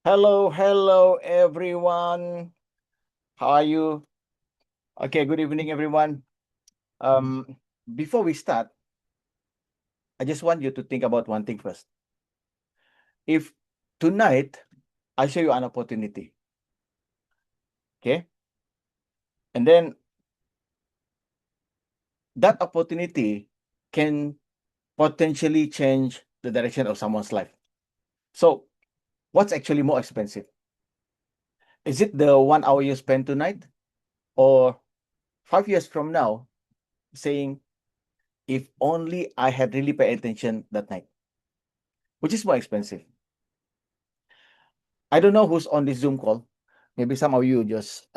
Hello, everyone. How are you? Okay, good evening, everyone. Before we start, I just want you to think about one thing first. If tonight I show you an opportunity, okay, and then that opportunity can potentially change the direction of someone's life. So, what's actually more expensive? Is it the 1 hour you spend tonight, or 5 years from now, saying, if only I had really paid attention that night? Which is more expensive? I don't know who's on this Zoom call. Maybe some of you just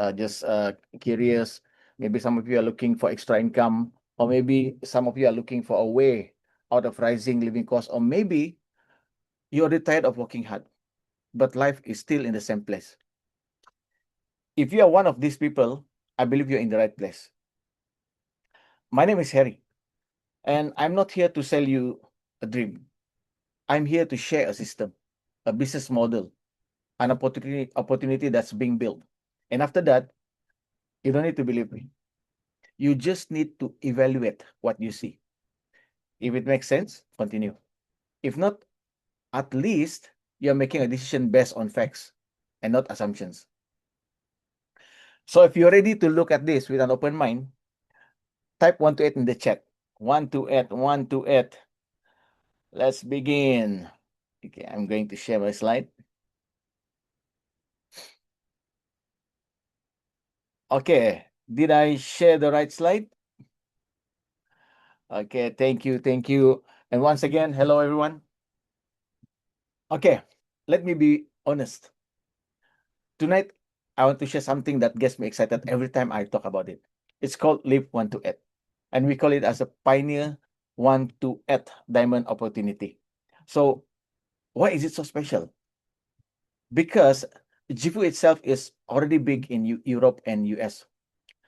curious. Maybe some of you are looking for extra income, or maybe some of you are looking for a way out of rising living costs, or maybe you're tired of working hard, but life is still in the same place. If you are one of these people, I believe you're in the right place. My name is Harry, and I'm not here to sell you a dream. I'm here to share a system, a business model, an opportunity that's being built. And after that, you don't need to believe me. You just need to evaluate what you see. If it makes sense, continue. If not, at least you're making a decision based on facts and not assumptions. So if you're ready to look at this with an open mind, type 128 in the chat. 128, 128. Let's begin. Okay, I'm going to share my slide. Okay, did I share the right slide? Okay, thank you, thank you. And once again, hello everyone. Okay, let me be honest. Tonight, I want to share something that gets me excited every time I talk about it. It's called LIV128, and we call it as a Pioneer 128 Diamond Opportunity. So, why is it so special? Because JIFU itself is already big in Europe and US.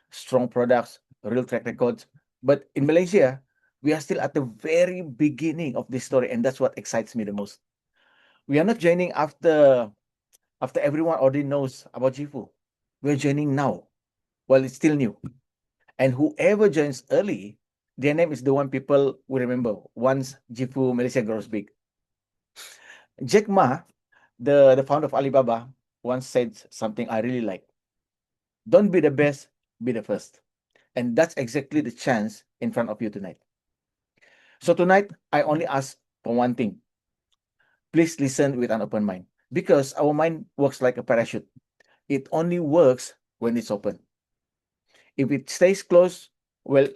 Strong products, real track records. But in Malaysia, we are still at the very beginning of this story, and that's what excites me the most. We are not joining after everyone already knows about JIFU. We're joining now while it's still new. And whoever joins early, their name is the one people will remember once JIFU Malaysia grows big. Jack Ma, the founder of Alibaba, once said something I really like. Don't be the best, be the first. And that's exactly the chance in front of you tonight. So tonight, I only ask for one thing. Please listen with an open mind, because our mind works like a parachute. It only works when it's open. If it stays closed, well,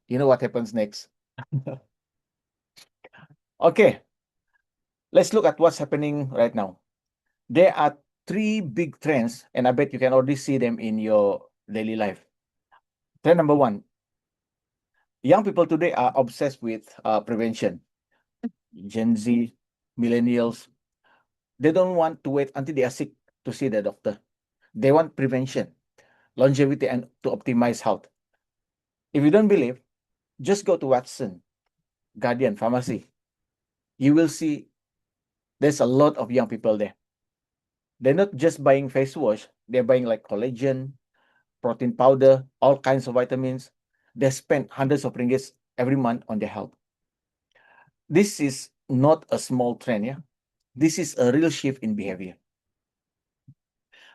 you know what happens next. Okay, let's look at what's happening right now. There are three big trends, and I bet you can already see them in your daily life. Trend number one, young people today are obsessed with prevention. Gen Z, millennials, they don't want to wait until they are sick to see the doctor. They want prevention, longevity, and to optimize health. If you don't believe, just go to Watson, Guardian, Pharmacy. You will see there's a lot of young people there. They're not just buying face wash, they're buying like collagen, protein powder, all kinds of vitamins. They spend hundreds of ringgits every month on their health. This is not a small trend, yeah? This is a real shift in behavior.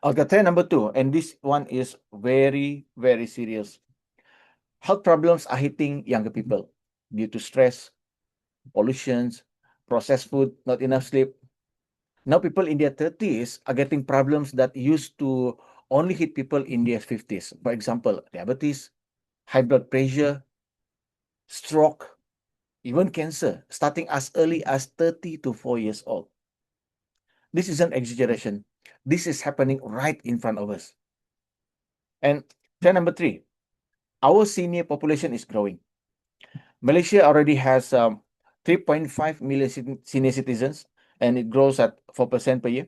Okay, trend number two, and this one is very, very serious. Health problems are hitting younger people due to stress, pollutions, processed food, not enough sleep. Now people in their 30s are getting problems that used to only hit people in their 50s. For example, diabetes, high blood pressure, stroke, even cancer, starting as early as 30 to 4 years old. This isn't exaggeration. This is happening right in front of us. And trend number three, our senior population is growing. Malaysia already has 3.5 million senior citizens, and it grows at 4% per year.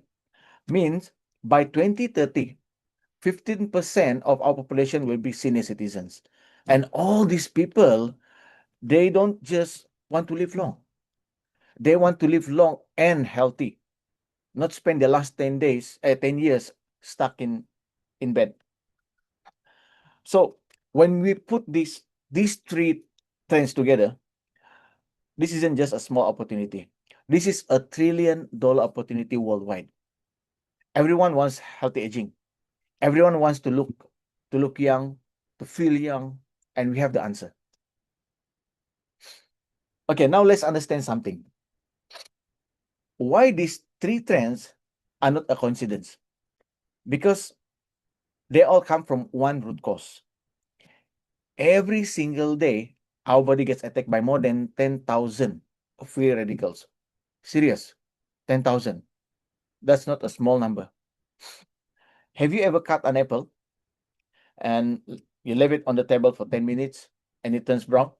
Means by 2030, 15% of our population will be senior citizens. And all these people, they don't just want to live long. They want to live long and healthy, not spend the last 10 days, 10 years stuck in bed. So when we put these three trends together, this isn't just a small opportunity. This is a $1 trillion opportunity worldwide. Everyone wants healthy aging. Everyone wants to look young, to feel young, and we have the answer. Okay, now let's understand something. Why these three trends are not a coincidence? Because they all come from one root cause. Every single day, our body gets attacked by more than 10,000 free radicals. Serious, 10,000. That's not a small number. Have you ever cut an apple and you leave it on the table for 10 minutes and it turns brown?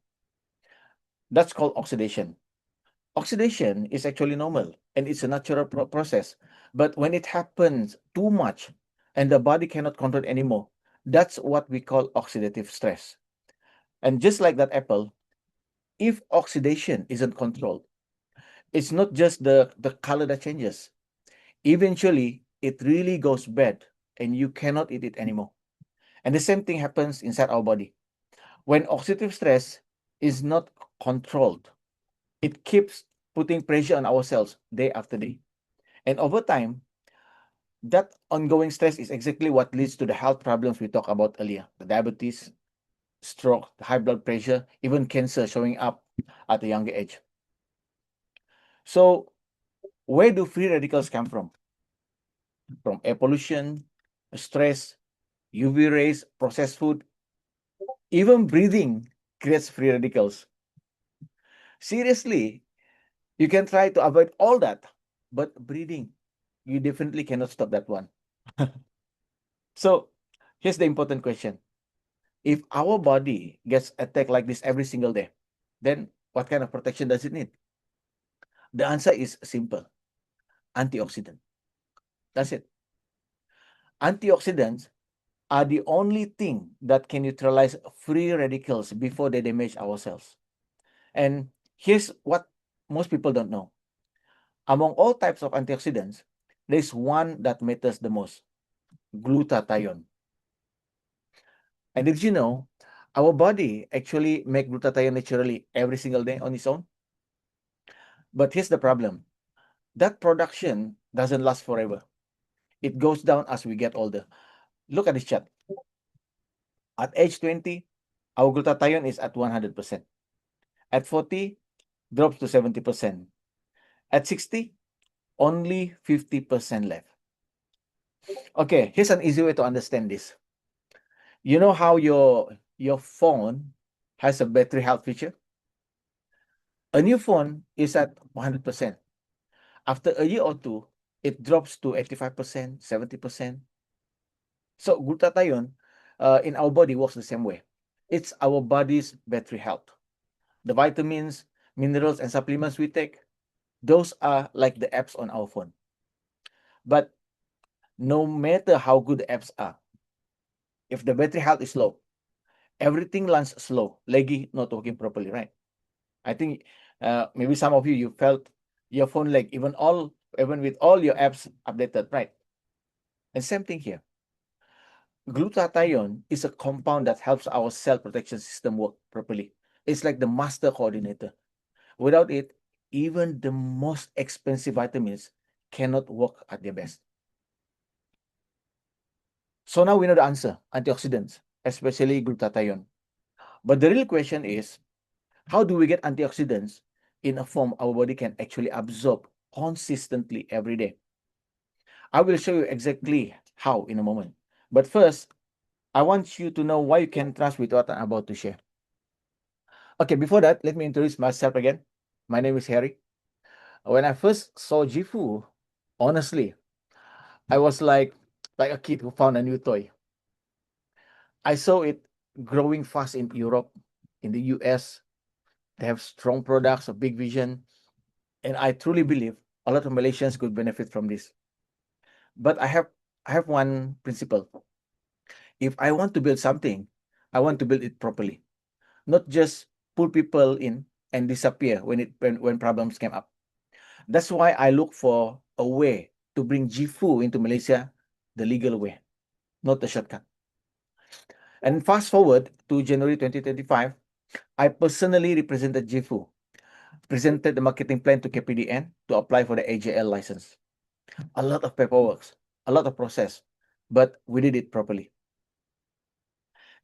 That's called oxidation. Oxidation is actually normal and it's a natural process. But when it happens too much and the body cannot control it anymore, that's what we call oxidative stress. And just like that apple, if oxidation isn't controlled, it's not just the color that changes. Eventually, it really goes bad and you cannot eat it anymore. And the same thing happens inside our body. When oxidative stress is not controlled, it keeps putting pressure on our cells day after day. And over time, that ongoing stress is exactly what leads to the health problems we talked about earlier: the diabetes, stroke, the high blood pressure, even cancer showing up at a younger age. So, where do free radicals come from? From air pollution, stress, UV rays, processed food, even breathing creates free radicals. Seriously, you can try to avoid all that, but breathing, you definitely cannot stop that one. So, here's the important question. If our body gets attacked like this every single day, then what kind of protection does it need? The answer is simple: antioxidant. That's it. Antioxidants are the only thing that can neutralize free radicals before they damage our cells. And here's what most people don't know. Among all types of antioxidants, there's one that matters the most: glutathione. And did you know our body actually makes glutathione naturally every single day on its own? But here's the problem: that production doesn't last forever. It goes down as we get older. Look at this chart. At age 20, our glutathione is at 100%. At 40, drops to 70%. At 60, only 50% left. Okay, here's an easy way to understand this. You know how your phone has a battery health feature? A new phone is at 100%. After a year or two, it drops to 85%, 70%. So glutathione in our body works the same way. It's our body's battery health. The vitamins, minerals, and supplements we take, those are like the apps on our phone. But no matter how good the apps are, if the battery health is low, everything runs slow, laggy, not working properly, right? I think maybe some of you felt your phone lag even with all your apps updated, right? And same thing here. Glutathione is a compound that helps our cell protection system work properly. It's like the master coordinator. Without it, even the most expensive vitamins cannot work at their best. So now we know the answer: antioxidants, especially glutathione. But the real question is, how do we get antioxidants in a form our body can actually absorb consistently every day? I will show you exactly how in a moment. But first, I want you to know why you can trust with what I'm about to share. Okay, before that, let me introduce myself again. My name is Harry. When I first saw JIFU, honestly, I was like a kid who found a new toy. I saw it growing fast in Europe, in the US. They have strong products, a big vision, and I truly believe a lot of Malaysians could benefit from this. But I have one principle. If I want to build something, I want to build it properly, not just pull people in and disappear when problems came up. That's why I look for a way to bring JIFU into Malaysia the legal way, not the shortcut. And fast forward to January 2025, I personally represented JIFU, presented the marketing plan to KPDN to apply for the AJL license. A lot of paperwork, a lot of process, but we did it properly.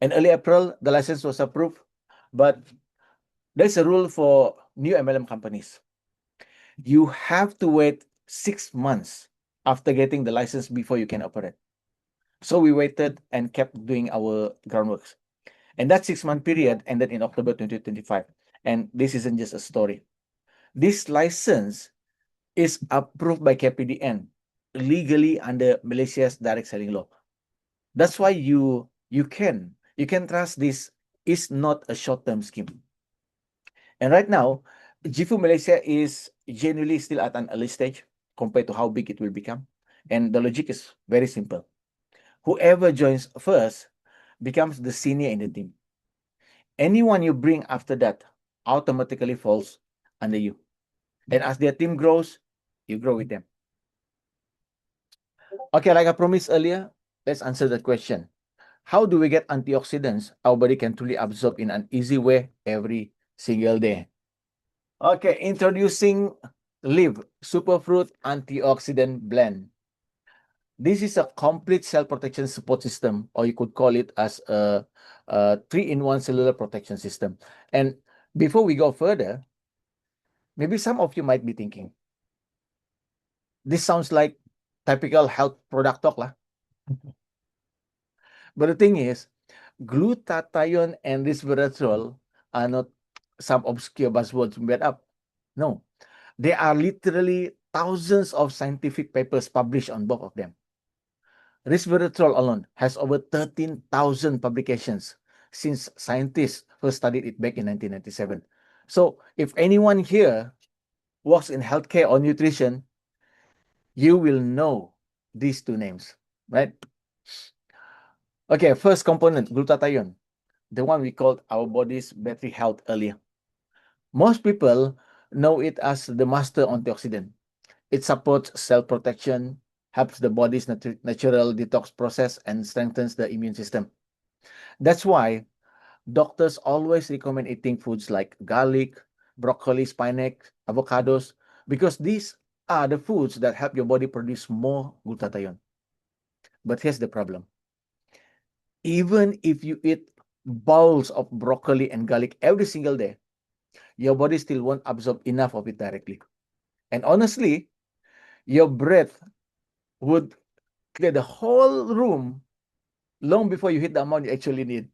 In early April, the license was approved, but there's a rule for new MLM companies. You have to wait 6 months after getting the license before you can operate. So we waited and kept doing our groundworks. And that 6-month period ended in October 2025. And this isn't just a story. This license is approved by KPDN legally under Malaysia's direct selling law. That's why you can trust this is not a short-term scheme. And right now, JIFU Malaysia is genuinely still at an early stage compared to how big it will become. And the logic is very simple. Whoever joins first becomes the senior in the team. Anyone you bring after that automatically falls under you. And as their team grows, you grow with them. Okay, like I promised earlier, let's answer that question. How do we get antioxidants our body can truly absorb in an easy way every single day? Okay, introducing LIV Superfruit Antioxidant Blend. This is a complete cell protection support system, or you could call it as a 3-in-1 cellular protection system. And before we go further, maybe some of you might be thinking, this sounds like typical health product talk lah. But the thing is, glutathione and resveratrol are not some obscure buzzwords made up. No, there are literally thousands of scientific papers published on both of them. Resveratrol alone has over 13,000 publications since scientists first studied it back in 1997. So if anyone here works in healthcare or nutrition, you will know these two names, right? Okay, first component, glutathione, the one we called our body's battery health earlier. Most people know it as the master antioxidant. It supports cell protection, helps the body's natural detox process, and strengthens the immune system. That's why doctors always recommend eating foods like garlic, broccoli, spinach, avocados, because these are the foods that help your body produce more glutathione. But here's the problem. Even if you eat bowls of broccoli and garlic every single day, your body still won't absorb enough of it directly. And honestly, your breath would clear the whole room long before you hit the amount you actually need.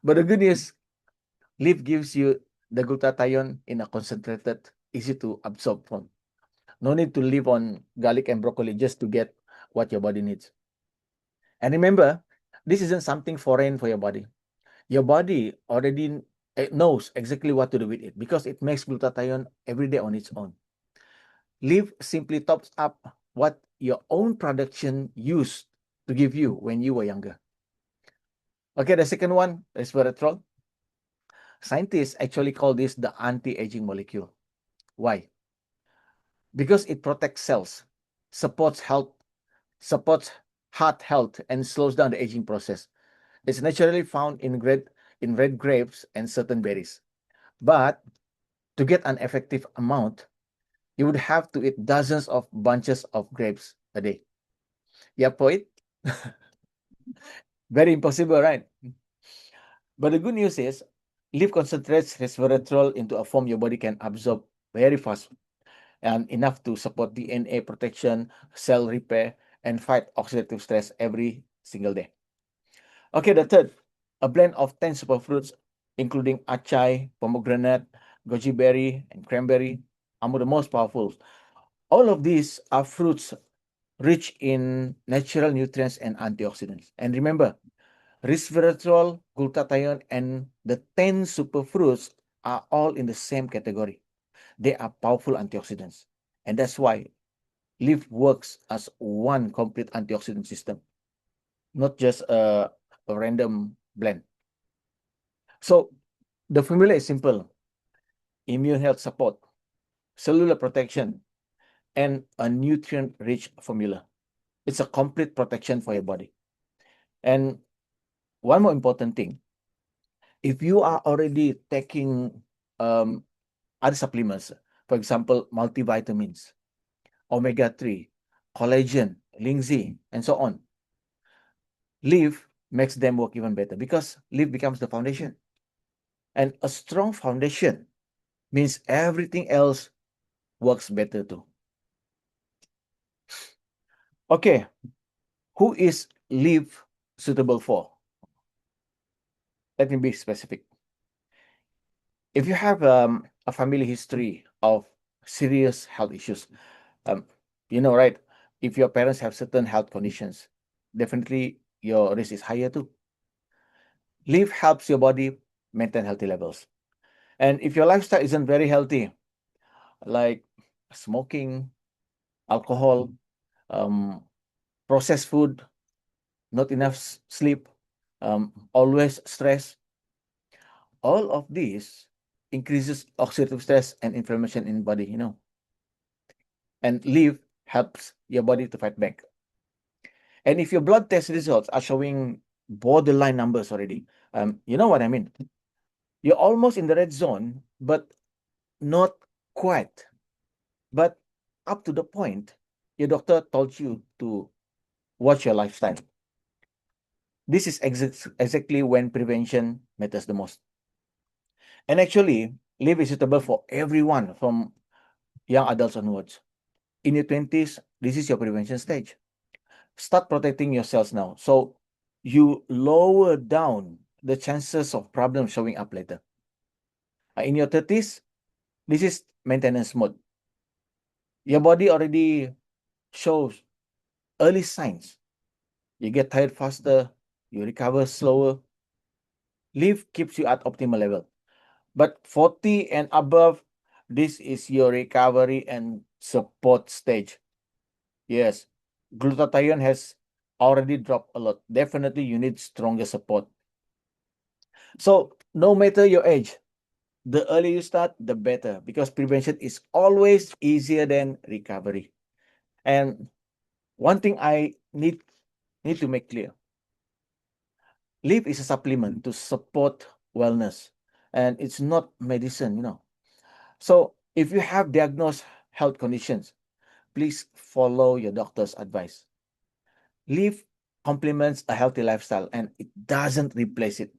But the good news, LIV gives you the glutathione in a concentrated, easy to absorb form. No need to live on garlic and broccoli just to get what your body needs. And remember, this isn't something foreign for your body. Your body already knows exactly what to do with it because it makes glutathione every day on its own. LIV simply tops up what your own production used to give you when you were younger. Okay, the second one, resveratrol. Scientists actually call this the anti-aging molecule. Why? Because it protects cells, supports heart health, and slows down the aging process. It's naturally found in red grapes and certain berries. But to get an effective amount, you would have to eat dozens of bunches of grapes a day. Yeah, poet? Very impossible, right? But the good news is, LIV concentrates resveratrol into a form your body can absorb very fast and enough to support DNA protection, cell repair, and fight oxidative stress every single day. Okay, the third, a blend of 10 superfruits, including acai, pomegranate, goji berry, and cranberry, are the most powerful. All of these are fruits rich in natural nutrients and antioxidants. And remember, resveratrol, glutathione, and the 10 superfruits are all in the same category. They are powerful antioxidants. And that's why LIV works as one complete antioxidant system. not just a random blend. So the formula is simple: immune health support, cellular protection, and a nutrient-rich formula. It's a complete protection for your body. And one more important thing, if you are already taking um, other supplements, for example, multivitamins, omega-3, collagen, linseed, and so on, LIV makes them work even better because LIV becomes the foundation. And a strong foundation means everything else works better too. Okay, who is LIV suitable for? Let me be specific. If you have a family history of serious health issues, um, right? If your parents have certain health conditions, definitely your risk is higher too. LIV helps your body maintain healthy levels. And if your lifestyle isn't very healthy, like smoking, alcohol, um, processed food, not enough sleep, always stress, all of these increases oxidative stress and inflammation in body. And LIV helps your body to fight back. And if your blood test results are showing borderline numbers already, you know what I mean? You're almost in the red zone, but not quite. But up to the point your doctor told you to watch your lifestyle. This is exactly when prevention matters the most. And actually, LIV is suitable for everyone from young adults onwards. In your 20s, this is your prevention stage. Start protecting yourselves now. So you lower down the chances of problems showing up later. In your 30s, this is maintenance mode. Your body already shows early signs. You get tired faster, you recover slower. LIV keeps you at optimal level. But 40 and above, this is your recovery and support stage. Yes, glutathione has already dropped a lot. Definitely, you need stronger support. So, no matter your age, the earlier you start, the better, because prevention is always easier than recovery. And one thing I need to make clear: LIV is a supplement to support wellness, and it's not medicine. So, if you have diagnosed health conditions, please follow your doctor's advice. LIV complements a healthy lifestyle and it doesn't replace it.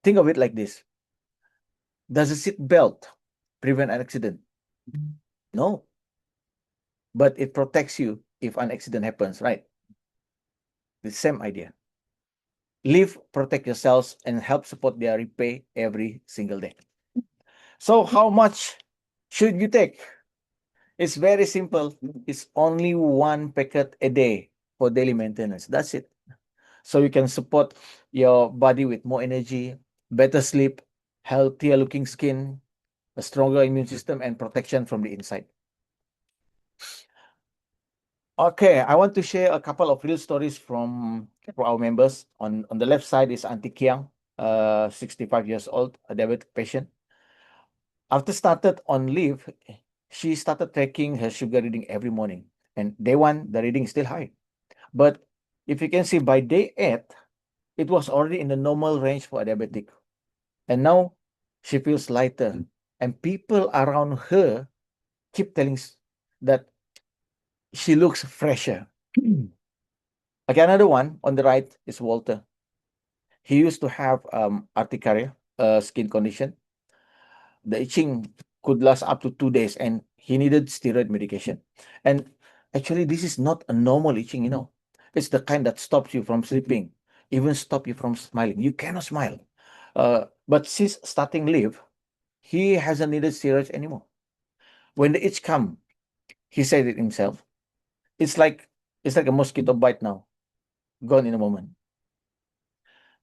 Think of it like this: does a seat belt prevent an accident? No, but it protects you if an accident happens, right? The same idea. LIV protect your cells and help support their repair every single day. So, how much should you take? It's very simple. It's only one packet a day for daily maintenance. That's it. So you can support your body with more energy, better sleep, healthier looking skin, a stronger immune system, and protection from the inside. Okay, I want to share a couple of real stories from our members. On the left side is Auntie Kiang, 65 years old, a diabetic patient. After started on LIV, she started tracking her sugar reading every morning. And day one, the reading is still high. But if you can see, by day 8, it was already in the normal range for a diabetic. And now she feels lighter. And people around her keep telling that she looks fresher. Okay, another one on the right is Walter. He used to have urticaria, skin condition. The itching could last up to 2 days, and he needed steroid medication. And actually, this is not a normal itching. It's the kind that stops you from sleeping, even stop you from smiling. You cannot smile. But since starting LIV, he hasn't needed steroids anymore. When the itch come, he said it himself. It's like a mosquito bite now, gone in a moment.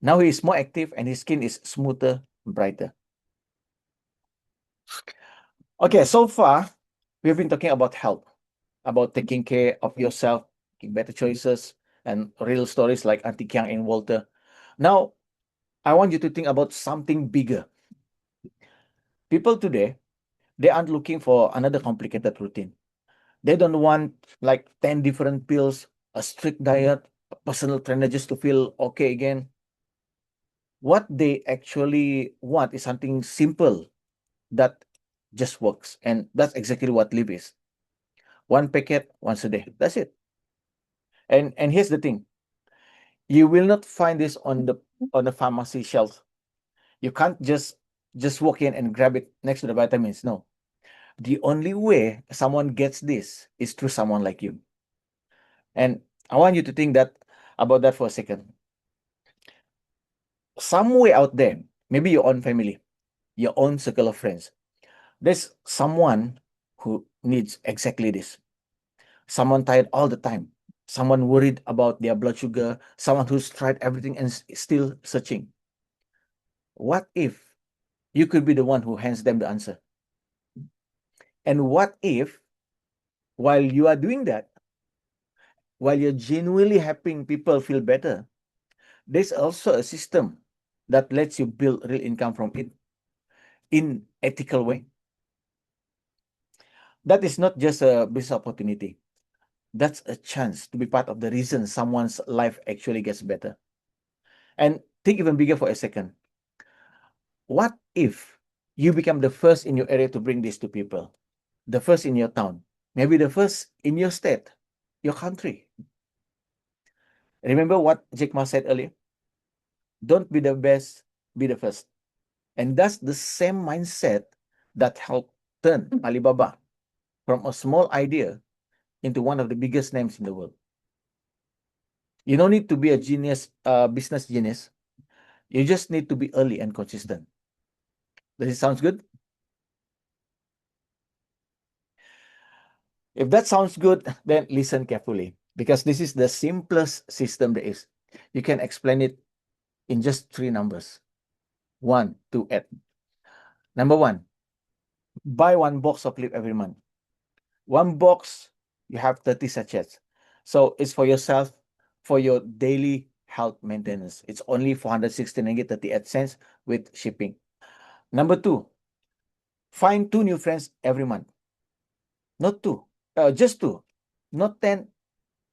Now he is more active and his skin is smoother, brighter. Okay, so far we've been talking about health, about taking care of yourself, making better choices, and real stories like Auntie Kiang and Walter. Now, I want you to think about something bigger. People today, they aren't looking for another complicated routine. They don't want like 10 different pills, a strict diet, a personal trainer just to feel okay again. What they actually want is something simple that just works. And that's exactly what LIV is. One packet once a day. That's it. And here's the thing. You will not find this on the pharmacy shelf. You can't just walk in and grab it next to the vitamins. No. The only way someone gets this is through someone like you. And I want you to think that about that for a second. Somewhere out there, maybe your own family, your own circle of friends, there's someone who needs exactly this. Someone tired all the time, someone worried about their blood sugar, someone who's tried everything and still searching. What if you could be the one who hands them the answer? And what if, while you are doing that, while you're genuinely helping people feel better, there's also a system that lets you build real income from it in ethical way? That is not just a business opportunity. That's a chance to be part of the reason someone's life actually gets better. And think even bigger for a second. What if you become the first in your area to bring this to people? The first in your town, maybe the first in your state, your country. Remember what Jack Ma said earlier? Don't be the best, be the first. And that's the same mindset that helped turn Alibaba from a small idea into one of the biggest names in the world. You don't need to be a genius, business genius. You just need to be early and consistent. Does it sound good? If that sounds good, then listen carefully, because this is the simplest system there is. You can explain it in just 3 numbers. 1, 2, 8. Number 1, buy 1 box of LIV every month. 1 box, you have 30 sachets. So it's for yourself, for your daily health maintenance. It's only 416 ringgit 38 cents with shipping. Number 2, find 2 new friends every month. Not 2, just 2. Not 10,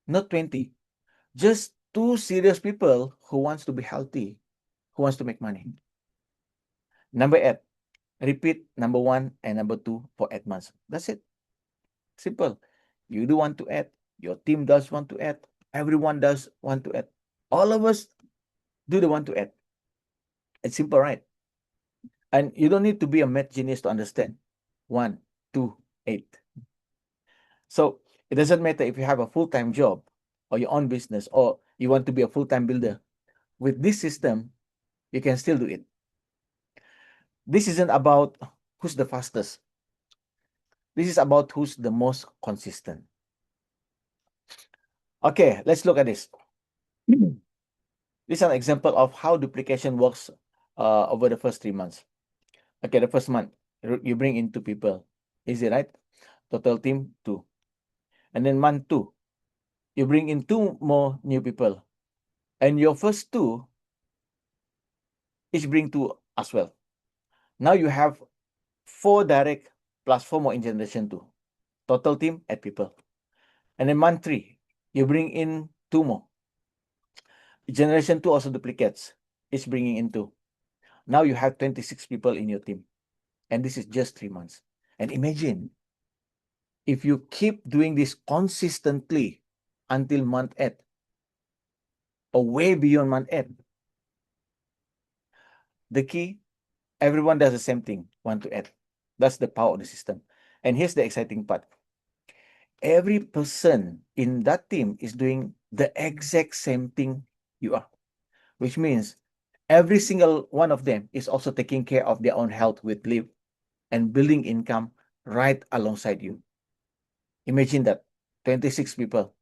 not 20. Just 2 serious people who wants to be healthy, who wants to make money. Number 8, repeat number 1 and number 2 for 8 months. That's it. Simple. You do want to add, your team does want to add, everyone does want to add. All of us do the want to add. It's simple, right? And you don't need to be a math genius to understand. 1, 2, 8. So it doesn't matter if you have a full-time job or your own business or you want to be a full-time builder. With this system, you can still do it. This isn't about who's the fastest. This is about who's the most consistent. Okay, let's look at this. This is an example of how duplication works over the first 3 months. Okay, the first month, you bring in 2 people. Easy, right? Total team, 2. And then month 2, you bring in 2 more new people. And your first 2, each bring 2 as well. Now you have 4 direct plus 4 more in generation 2. Total team, 8 people. And then month 3, you bring in 2 more. Generation 2 also duplicates. It's bringing in 2. Now you have 26 people in your team. And this is just 3 months. And imagine, if you keep doing this consistently until month 8, or way beyond month 8, the key, everyone does the same thing, 1 to 8. That's the power of the system. And here's the exciting part. Every person in that team is doing the exact same thing you are, which means every single one of them is also taking care of their own health with LIV and building income right alongside you. Imagine that, 26 people,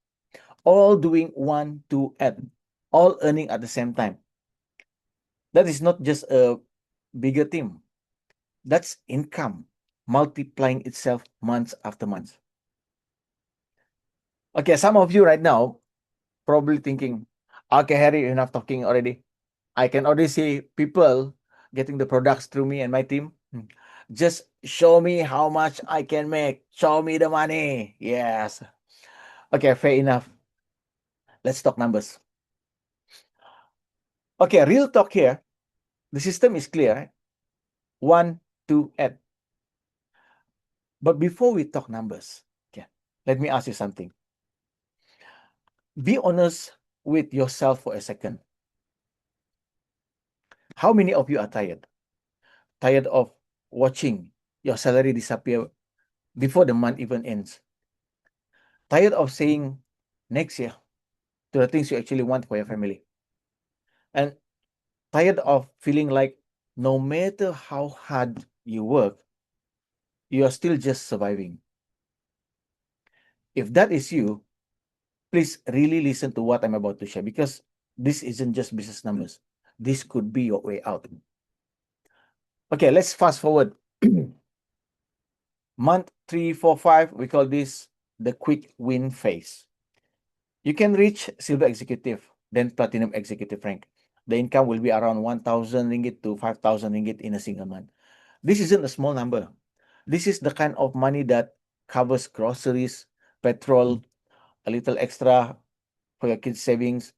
all doing 1, 2, 8, all earning at the same time. That is not just a bigger team. That's income multiplying itself months after months. Okay, some of you right now probably thinking, okay, Harry, enough talking already. I can already see people getting the products through me and my team. Just show me how much I can make. Show me the money. Yes. Okay, fair enough. Let's talk numbers. Okay, real talk here. The system is clear, right? 1, 2, add. But before we talk numbers, okay, let me ask you something. Be honest with yourself for a second. How many of you are tired? Tired of watching your salary disappear before the month even ends? Tired of saying next year to the things you actually want for your family? And tired of feeling like no matter how hard you work, you are still just surviving? If that is you, please really listen to what I'm about to share, because this isn't just business numbers. This could be your way out. Okay, let's fast forward. Month 3, 4, 5, we call this the quick win phase. You can reach silver executive, then platinum executive rank. The income will be around 1,000 ringgit to 5,000 ringgit in a single month. This isn't a small number. This is the kind of money that covers groceries, petrol, a little extra for your kids' savings,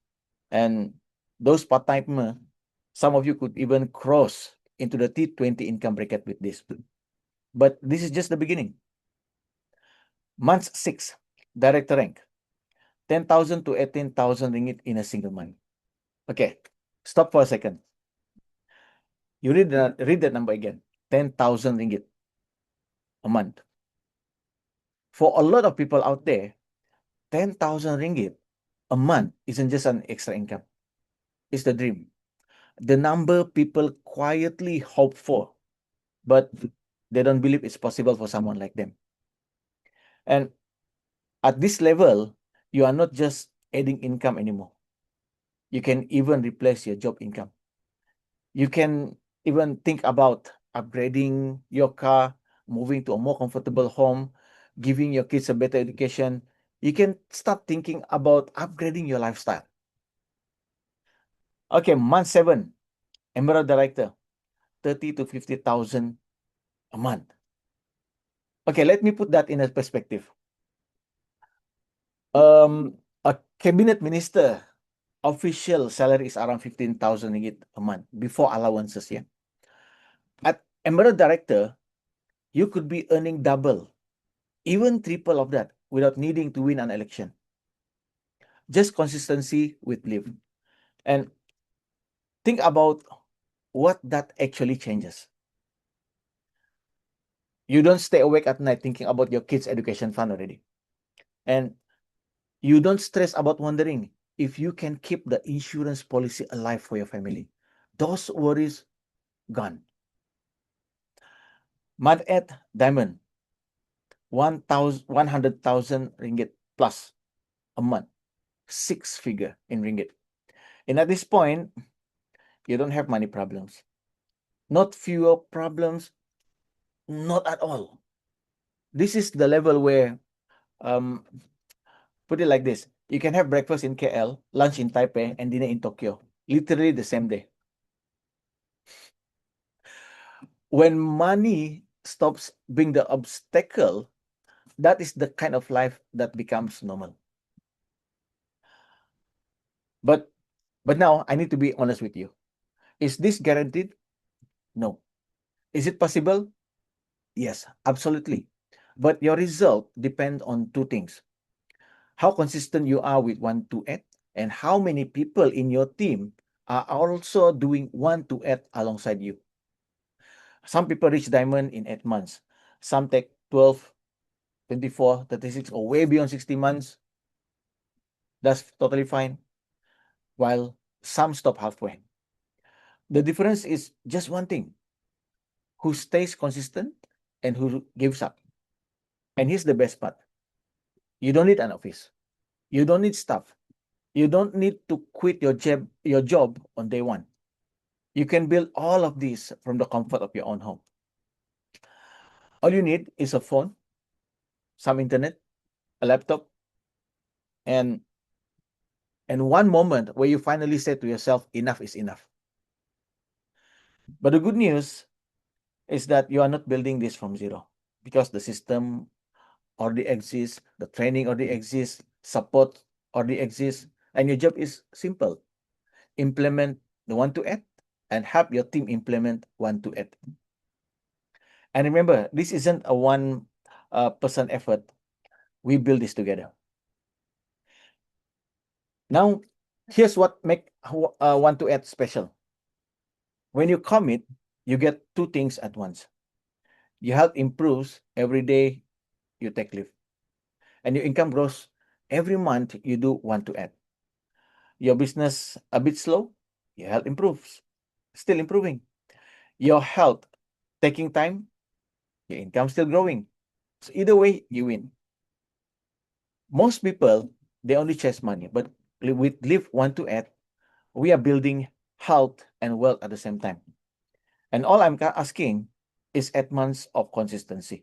and those part-timer, some of you could even cross into the T20 income bracket with this. But this is just the beginning. Month 6, director rank, 10,000 to 18,000 ringgit in a single month. Okay, stop for a second. You read that number again, 10,000 ringgit a month. For a lot of people out there, 10,000 ringgit a month isn't just an extra income. It's the dream. The number people quietly hope for, but they don't believe it's possible for someone like them. And at this level, you are not just adding income anymore. You can even replace your job income. You can even think about upgrading your car, moving to a more comfortable home, giving your kids a better education. You can start thinking about upgrading your lifestyle. Okay, month 7, Emerald Director, 30 to 50,000 a month. Okay, let me put that in a perspective. A cabinet minister official salary is around 15,000 ringgit a month before allowances. Yeah. At Emerald Director, you could be earning double, even triple of that without needing to win an election. Just consistency with LIV. And think about what that actually changes. You don't stay awake at night thinking about your kids' education fund already. And you don't stress about wondering if you can keep the insurance policy alive for your family. Those worries gone. Month 8, diamond, 100,000 ringgit plus a month, 6-figure in ringgit. And at this point, you don't have money problems. Not fewer problems, not at all. This is the level where, put it like this, you can have breakfast in KL, lunch in Taipei, and dinner in Tokyo, literally the same day. When money stops being the obstacle, that is the kind of life that becomes normal. But now I need to be honest with you. Is this guaranteed? No. Is it possible? Yes, absolutely. But your result depends on two things: how consistent you are with 128, and how many people in your team are also doing 128 alongside you. Some people reach diamond in 8 months. Some take 12, 24, 36, or way beyond 60 months. That's totally fine. While some stop halfway. The difference is just one thing: who stays consistent and who gives up. And here's the best part: you don't need an office, you don't need staff, you don't need to quit your job on day one. You can build all of this from the comfort of your own home. All you need is a phone, some internet, a laptop, and and one moment where you finally say to yourself, enough is enough. But the good news is that you are not building this from zero, because the system already exists, the training already exists, support already exists, and your job is simple. Implement the 128 and help your team implement 128. And remember, this isn't a one person effort. We build this together. Now, here's what make 128 special. When you commit, you get two things at once. Your health improves every day you take leave, and your income grows every month you do 128. Your business a bit slow, your health improves, still improving. Your health taking time, your income still growing. So either way, you win. Most people, they only chase money, but with LIV128, we are building health and wealth at the same time. And all I'm asking is 8 months of consistency.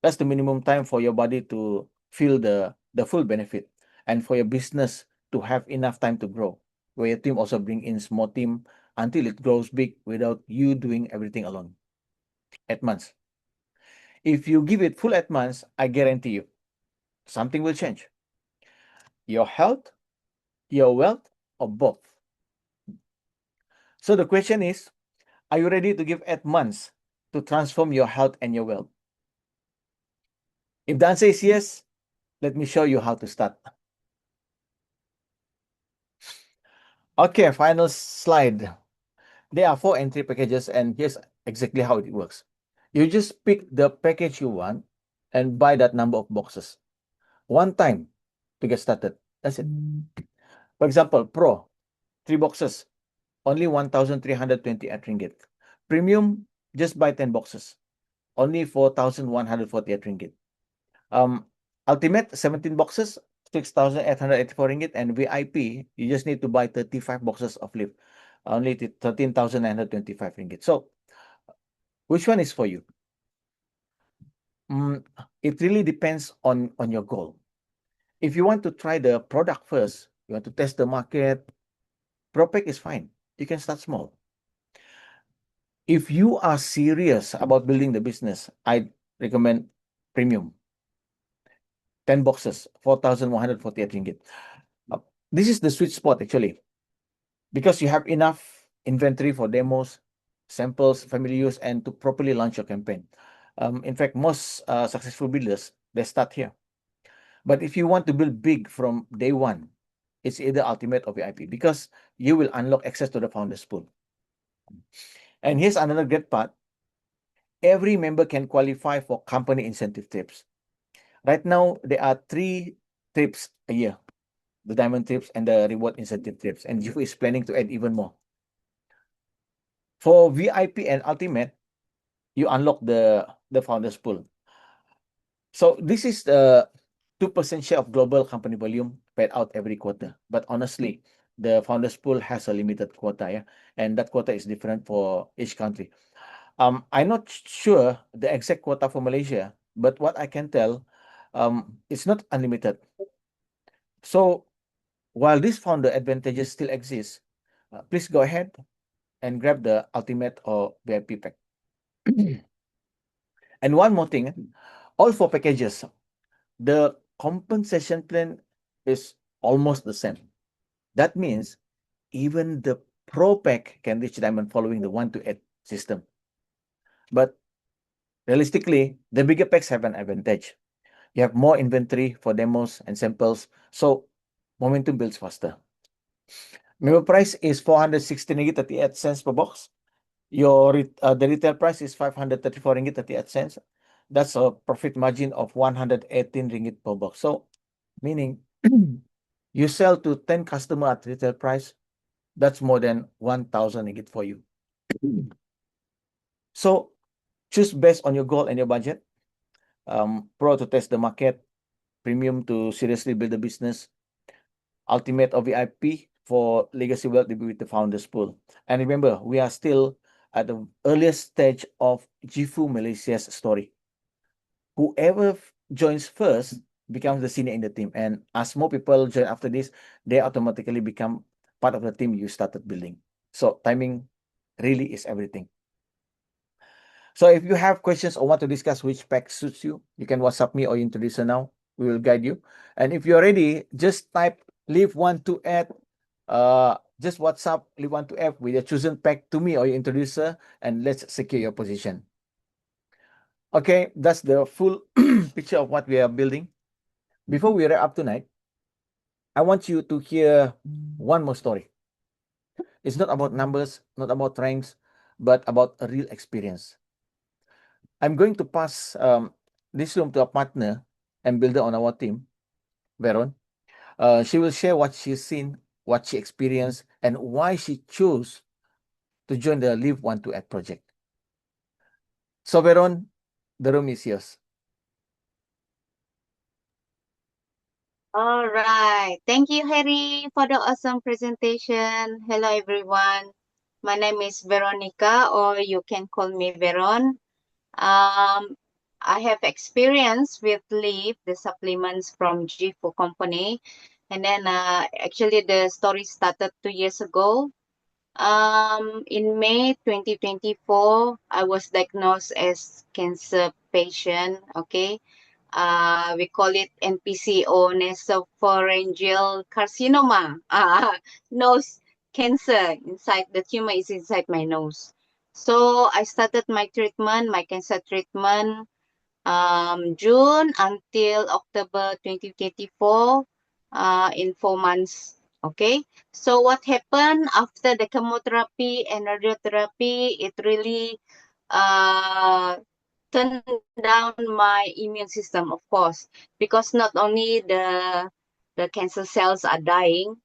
That's the minimum time for your body to feel the full benefit, and for your business to have enough time to grow, where your team also bring in small team until it grows big without you doing everything alone. 8 months. If you give it full 8 months, I guarantee you, something will change. Your health, your wealth, or both. So the question is, are you ready to give 8 months to transform your health and your wealth? If the answer is yes, let me show you how to start. Okay, final slide. There are 4 entry packages, and here's exactly how it works. You just pick the package you want and buy that number of boxes one time to get started. That's it. For example, Pro, 3 boxes, only 1,328 ringgit. Premium, just buy 10 boxes, only 4,148 ringgit. Ultimate, 17 boxes, 6,884 ringgit. And VIP, you just need to buy 35 boxes of LIV, only 13,925 ringgit. So, which one is for you? It really depends on your goal. If you want to try the product first, you want to test the market, ProPack is fine. You can start small. If you are serious about building the business, I recommend Premium. 10 boxes, 4,148 ringgit. This is the sweet spot actually, because you have enough inventory for demos, samples, family use, and to properly launch your campaign. In fact, most successful builders, they start here. But if you want to build big from day one, it's either Ultimate or VIP, because you will unlock access to the founders pool. And here's another great part. Every member can qualify for company incentive trips. Right now, there are 3 trips a year, the diamond trips and the reward incentive trips, and JIFU is planning to add even more. For VIP and Ultimate, you unlock the founders pool. So this is the 2% share of global company volume paid out every quarter. But honestly, the founders pool has a limited quota, yeah, and that quota is different for each country. I'm not sure the exact quota for Malaysia, but what I can tell, it's not unlimited. So while these founder advantages still exist, please go ahead and grab the Ultimate or VIP pack. And one more thing, all 4 packages, the compensation plan is almost the same. That means even the Pro pack can reach diamond following the 128 system. But realistically, the bigger packs have an advantage. You have more inventory for demos and samples, so momentum builds faster. Member price is 416 ringgit 38 cents per box. The retail price is 534 ringgit 38 cents. That's a profit margin of 118 ringgit per box. So, meaning you sell to 10 customer at retail price, that's more than 1,000 ringgit for you. So, choose based on your goal and your budget. Pro to test the market, Premium to seriously build a business, Ultimate or VIP for legacy wealth with the founders pool. And remember, we are still at the earliest stage of JIFU Malaysia's story. Whoever joins first becomes the senior in the team. And as more people join after this, they automatically become part of the team you started building. So timing really is everything. So if you have questions or want to discuss which pack suits you, you can WhatsApp me or introduce her now. We will guide you. And if you're ready, just type LIV128, just WhatsApp LIV128 with your chosen pack to me or your introducer, and let's secure your position. Okay, that's the full picture of what we are building. Before we wrap up tonight, I want you to hear one more story. It's not about numbers, not about ranks, but about a real experience. I'm going to pass this room to a partner and builder on our team, Veron. She will share what she's seen, what she experienced, and why she chose to join the LIV128 project. So, Veron, the room is yours. All right. Thank you, Harry, for the awesome presentation. Hello, everyone. My name is Veronica, or you can call me Veron. I have experience with LIV, the supplements from JIFU company. And then actually the story started 2 years ago. In May 2024, I was diagnosed as cancer patient. Okay. We call it NPCO, nasopharyngeal carcinoma. Nose cancer inside the tumor is inside my nose. So I started my treatment, my cancer treatment, June until October 2024, in 4 months. Okay. So what happened after the chemotherapy and radiotherapy? It really uh turn down my immune system, of course, because not only the cancer cells are dying,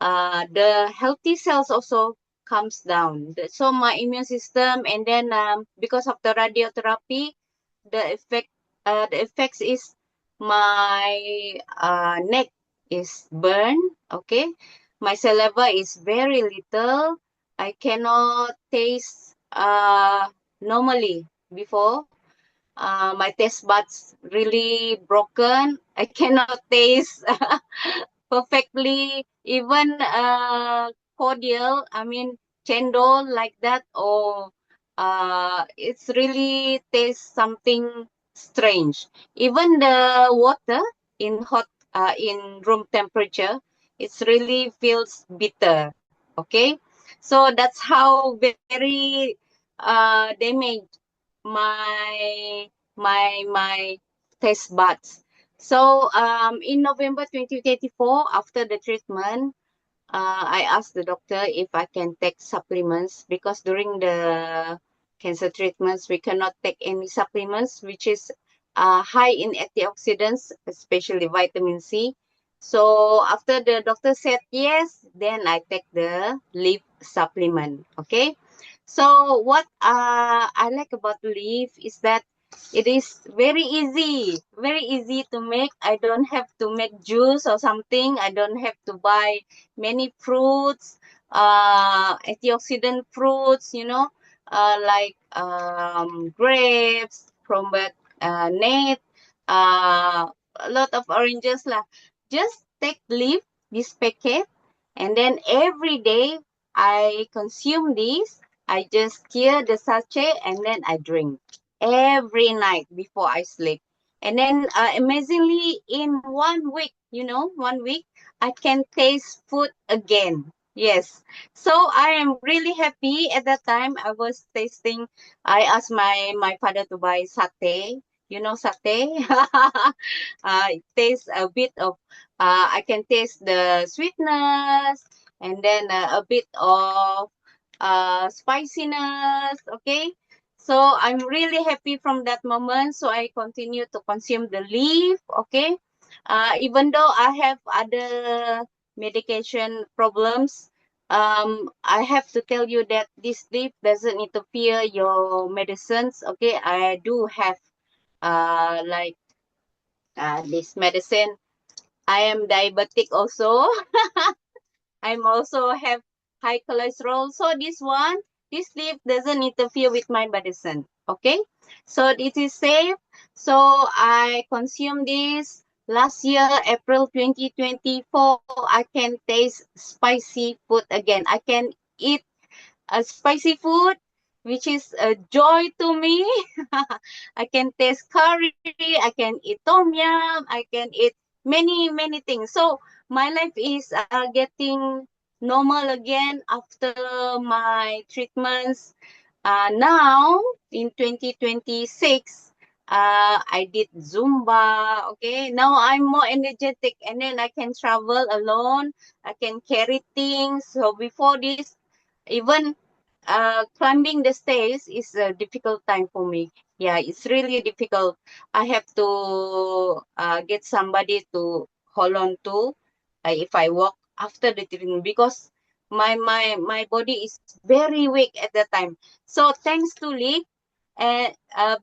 the healthy cells also comes down. So my immune system, and then because of the radiotherapy, the effects is my neck is burned. Okay, my saliva is very little. I cannot taste normally before. My taste buds really broken. I cannot taste perfectly even cordial. I mean chendol like that, or it's really tastes something strange. Even the water in hot in room temperature, it's really feels bitter. Okay, so that's how very damaged my taste buds. So in November 2024, after the treatment, I asked the doctor if I can take supplements, because during the cancer treatments we cannot take any supplements which is high in antioxidants, especially vitamin C. So after the doctor said yes, then I take the leaf supplement. Okay. So what I like about leaf is that it is very easy to make. I don't have to make juice or something. I don't have to buy many fruits, antioxidant fruits, like grapes, pomegranate, a lot of oranges lah. Just take leaf, this packet, and then every day I consume this. I just stir the sachet and then I drink every night before I sleep. And then amazingly, in 1 week, 1 week, I can taste food again. Yes. So I am really happy at that time. I was tasting, I asked my father to buy satay. You know satay? It tastes a bit of, I can taste the sweetness, and then a bit of spiciness. Okay. So I'm really happy from that moment. So I continue to consume the leaf. Okay. Even though I have other medication problems, I have to tell you that this leaf doesn't interfere your medicines. Okay. I do have like this medicine. I am diabetic also. I'm also have high cholesterol. So this leaf doesn't interfere with my medicine. Okay. So it is safe. So I consume this last year, April 2024, I can taste spicy food again. I can eat a spicy food, which is a joy to me. I can taste curry, I can eat tom yum, I can eat many things. So my life is getting normal again after my treatments. Now in 2026, I did Zumba. Okay, now I'm more energetic, and then I can travel alone. I can carry things. So before this, even climbing the stairs is a difficult time for me. Yeah, it's really difficult. I have to get somebody to hold on to if I walk after the treatment, because my body is very weak at that time. So thanks to Lee, and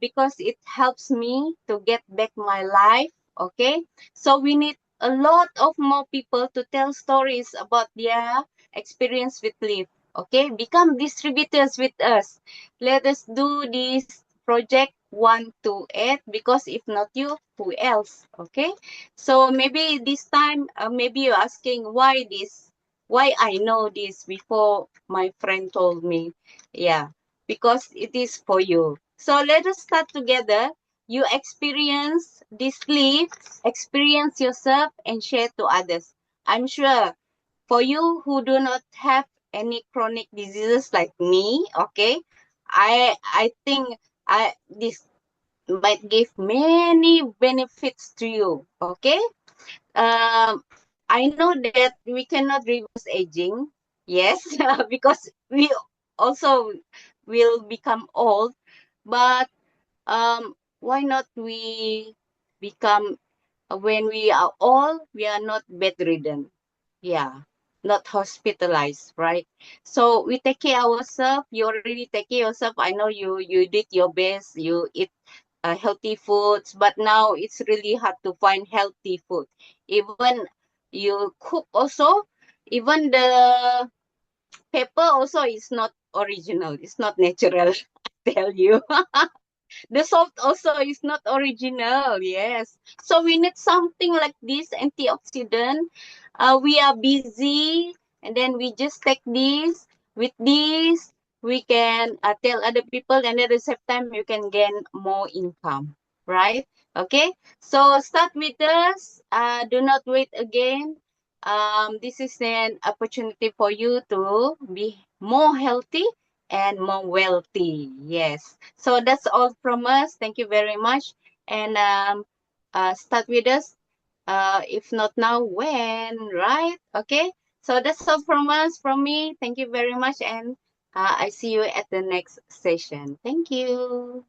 because it helps me to get back my life. Okay, so we need a lot of more people to tell stories about their experience with Live. Okay, become distributors with us. Let us do this project 128, because if not you, who else? Okay, so maybe this time, maybe you're asking why this, why I know this before my friend told me. Yeah, because it is for you. So let us start together. You experience this Live, experience yourself, and share to others. I'm sure for you who do not have any chronic diseases like me, okay, I think this might give many benefits to you. Okay, I know that we cannot reverse aging, yes, because we also will become old, but why not we become, when we are old, we are not bedridden. Yeah, not hospitalized, right? So we take care ourselves. You already take care yourself. I know you did your best. You eat healthy foods, but now it's really hard to find healthy food. Even you cook also, even the pepper also is not original. It's not natural. I tell you. The salt also is not original, yes. So we need something like this antioxidant. We are busy, and then we just take this. With this, we can tell other people, and at the same time, you can gain more income, right? Okay. So start with us. Do not wait again. This is an opportunity for you to be more healthy and more wealthy. Yes. So that's all from us. Thank you very much. And start with us. If not now, when, right? Okay. So that's all from us, from me. Thank you very much. And I see you at the next session. Thank you.